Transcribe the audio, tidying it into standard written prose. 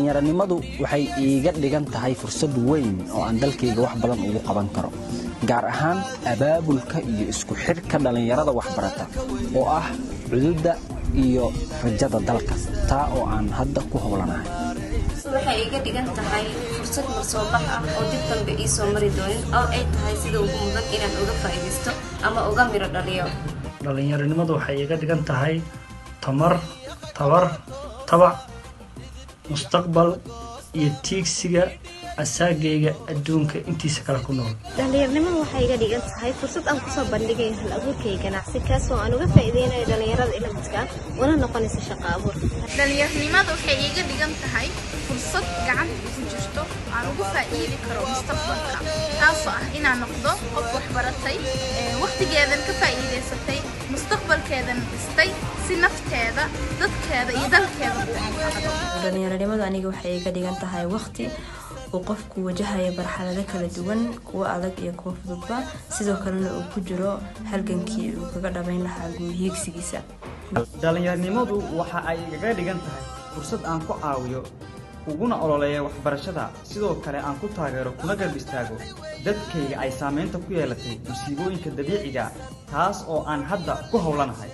dhalinyaranimadu waxay iiga dhigan tahay fursad weyn oo aan dalkayga wax badan ugu qaban karo, gaar ahaan abaabulka iyo isku xidhka dhalinyarada waxbarata oo ah cududda iyo rajada dalka, taa oo aan hadda ku howlanahay. waxay iga dhigan tahay fursad marsoobax ah oo dib dambe ii soo mari doonin, oo ay tahay sida ugu mudan inaan uga faa'iidaysto ama uga miro dhaliyo. dhalinyaranimadu waxay iga dhigan tahay tamar, tabac, mustaqbal iyo tiigsiga asaagayga adduunka intiisa kala ku nool. dhalinyaranimadu waxay iga dhigan tahay fursad aan kusoo bandhigayo hal abuurkay ganacsi kaas oo aan uga faa'iideynayo dhalinyarada ila midka una noqonaysa shaqo abuur. dhalinyaranimadu waxay iga dhigan tahay fursad gacanta ku jirto aan ugu faa'iidi karo mustaqbalka, taasoo ah inaan noqdo qof waxbaratay, waqtigeedan ka faa'iidaysatay, mustaqbalkeedan dhistay si nafteeda, dadkeeda iyo dalkeeda u anfacdo. dhalinyaranimadu aniga waxay iga dhigan tahay waqti uu qofku wajahayo marxalado kala duwan, kuwa adag iyo kuwa fududba, sidoo kalena uu ku jiro halgankii uu kaga dhabayn lahaa guuhiigsigiisa. dhalinyaranimadu waxa ay iga dhigan tahay fursad aan ku caawiyo uguna ololeeyo waxbarashada, sidoo kale aan ku taageero kuna garab istaago dadkayga ay saameynta ku yeelatay musiibooyinka dabiiciga, taas oo aan hadda ku howlanahay.